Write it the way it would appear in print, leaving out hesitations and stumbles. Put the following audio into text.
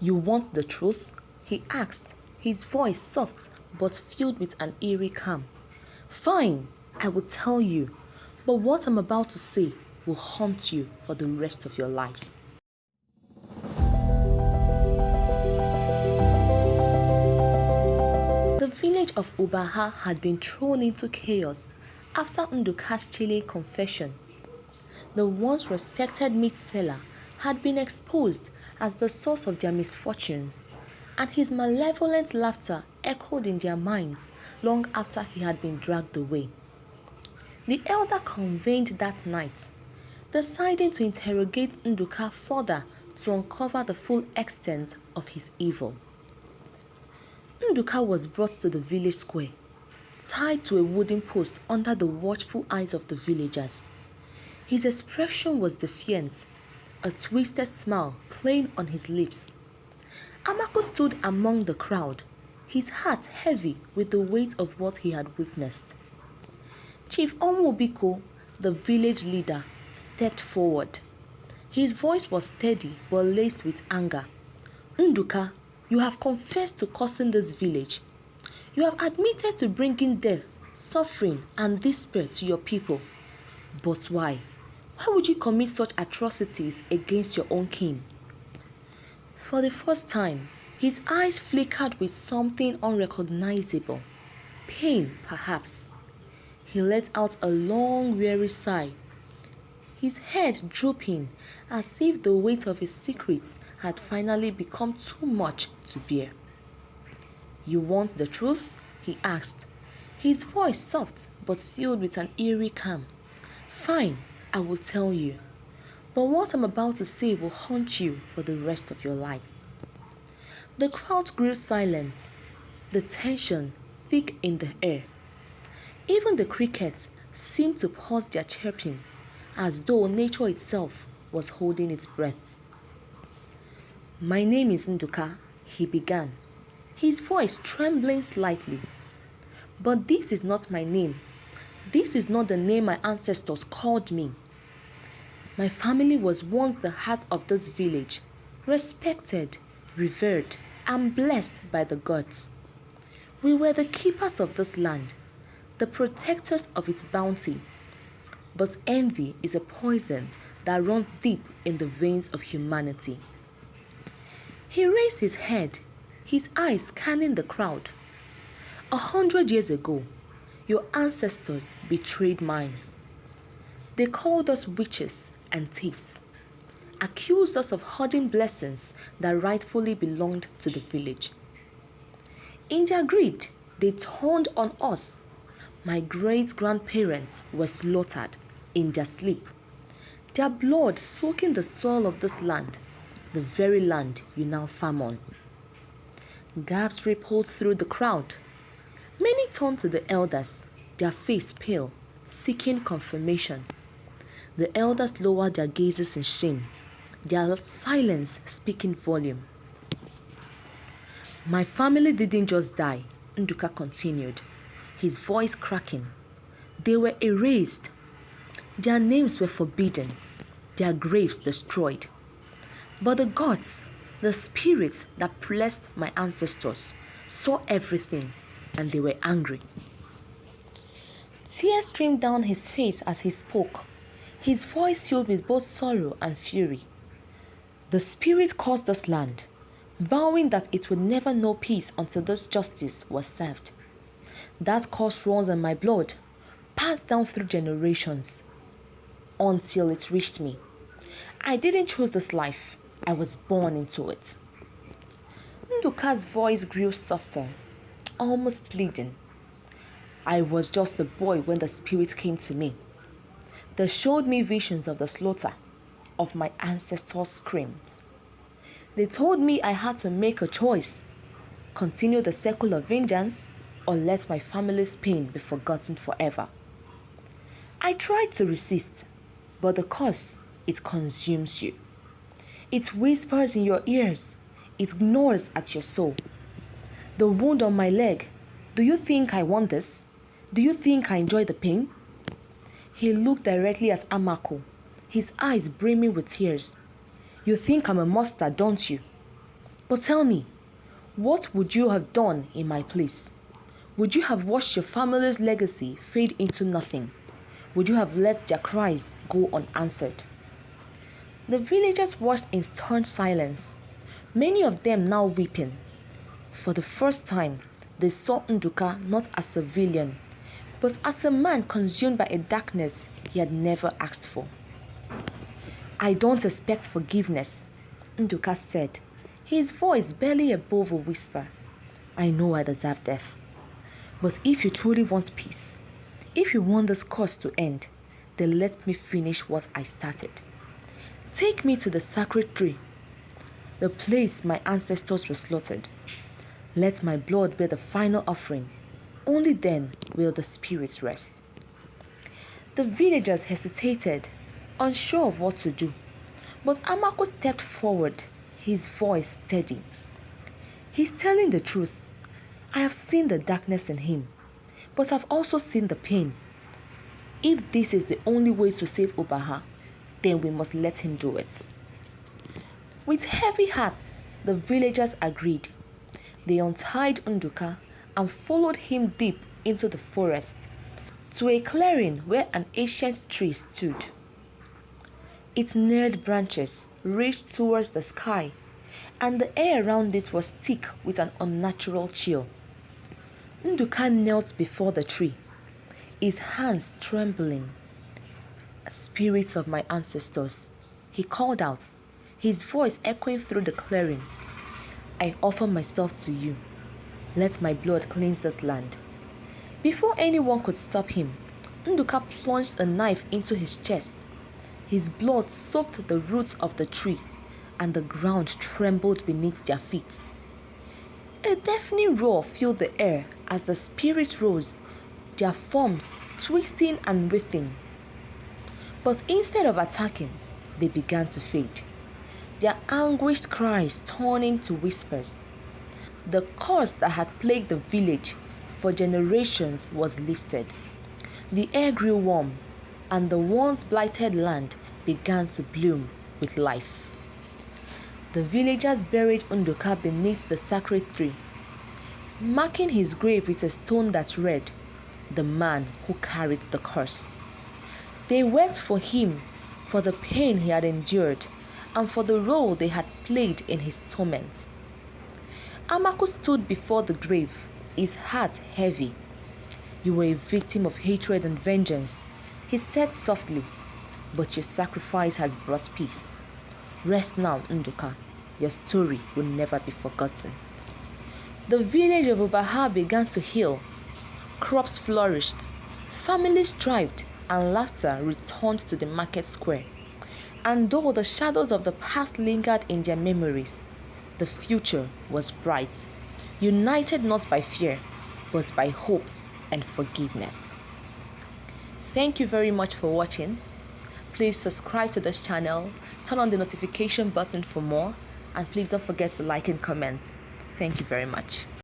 You want the truth? He asked, his voice soft but filled with an eerie calm. Fine, I will tell you, but what I'm about to say will haunt you for the rest of your lives. The village of Ubaha had been thrown into chaos after Nduka's chilling confession. The once respected meat seller had been exposed as the source of their misfortunes, and his malevolent laughter echoed in their minds long after he had been dragged away. The elder convened that night, deciding to interrogate Nduka further to uncover the full extent of his evil. Nduka was brought to the village square, tied to a wooden post under the watchful eyes of the villagers. His expression was defiant, a twisted smile playing on his lips. Amako stood among the crowd, his heart heavy with the weight of what he had witnessed. Chief Omobiko, the village leader, stepped forward. His voice was steady but laced with anger. Nduka, you have confessed to cursing this village. You have admitted to bringing death, suffering, and despair to your people. But why? Why would you commit such atrocities against your own king? For the first time, his eyes flickered with something unrecognizable. Pain, perhaps. He let out a long, weary sigh, his head drooping as if the weight of his secrets had finally become too much to bear. You want the truth? He asked, his voice soft but filled with an eerie calm. Fine, I will tell you. But what I'm about to say will haunt you for the rest of your lives. The crowd grew silent, the tension thick in the air. Even the crickets seemed to pause their chirping, as though nature itself was holding its breath. My name is Nduka, he began, his voice trembling slightly. But this is not my name. This is not the name my ancestors called me. My family was once the heart of this village, respected, revered, and blessed by the gods. We were the keepers of this land, the protectors of its bounty. But envy is a poison that runs deep in the veins of humanity. He raised his head, his eyes scanning the crowd. 100 years ago, your ancestors betrayed mine. They called us witches and thieves, accused us of hoarding blessings that rightfully belonged to the village. In their greed, they turned on us. My great-grandparents were slaughtered in their sleep, their blood soaking the soil of this land, the very land you now farm on. Gasps rippled through the crowd. Many turned to the elders, their face pale, seeking confirmation. The elders lowered their gazes in shame, their silence speaking volume. My family didn't just die, Nduka continued, his voice cracking. They were erased. Their names were forbidden, their graves destroyed. But the gods, the spirits that blessed my ancestors, saw everything, and they were angry. Tears streamed down his face as he spoke, his voice filled with both sorrow and fury. The spirit cursed this land, vowing that it would never know peace until this justice was served. That curse runs in my blood, passed down through generations, until it reached me. I didn't choose this life, I was born into it. Nduka's voice grew softer, almost pleading. I was just a boy when the spirit came to me. They showed me visions of the slaughter, of my ancestors' screams. They told me I had to make a choice, continue the cycle of vengeance, or let my family's pain be forgotten forever. I tried to resist, but the curse, it consumes you. It whispers in your ears, it gnaws at your soul. The wound on my leg, do you think I want this? Do you think I enjoy the pain? He looked directly at Amako, his eyes brimming with tears. You think I'm a monster, don't you? But tell me, what would you have done in my place? Would you have watched your family's legacy fade into nothing? Would you have let their cries go unanswered? The villagers watched in stern silence, many of them now weeping. For the first time, they saw Nduka not as a villain, but as a man consumed by a darkness he had never asked for. I don't expect forgiveness, Nduka said, his voice barely above a whisper. I know I deserve death. But if you truly want peace, if you want this curse to end, then let me finish what I started. Take me to the sacred tree, the place my ancestors were slaughtered. Let my blood be the final offering. Only then will the spirits rest. The villagers hesitated, unsure of what to do. But Amako stepped forward, his voice steady. He's telling the truth. I have seen the darkness in him, but I've also seen the pain. If this is the only way to save Ubaha, then we must let him do it. With heavy hearts, the villagers agreed. They untied Nduka and followed him deep into the forest, to a clearing where an ancient tree stood. Its gnarled branches reached towards the sky, and the air around it was thick with an unnatural chill. Nduka knelt before the tree, his hands trembling. Spirits of my ancestors, he called out, his voice echoing through the clearing. I offer myself to you. Let my blood cleanse this land. Before anyone could stop him, Nduka plunged a knife into his chest. His blood soaked the roots of the tree, and the ground trembled beneath their feet. A deafening roar filled the air as the spirits rose, their forms twisting and writhing. But instead of attacking, they began to fade, their anguished cries turning to whispers. The curse that had plagued the village for generations was lifted. The air grew warm, and the once blighted land began to bloom with life. The villagers buried Nduka beneath the sacred tree, marking his grave with a stone that read, "The man who carried the curse." They wept for him, for the pain he had endured, and for the role they had played in his torment. Amako stood before the grave, his heart heavy. You were a victim of hatred and vengeance, he said softly, but your sacrifice has brought peace. Rest now, Nduka. Your story will never be forgotten. The village of Ubaha began to heal. Crops flourished, families thrived, and laughter returned to the market square. And though the shadows of the past lingered in their memories, the future was bright, united not by fear, but by hope and forgiveness. Thank you very much for watching. Please subscribe to this channel, turn on the notification button for more, and please don't forget to like and comment. Thank you very much.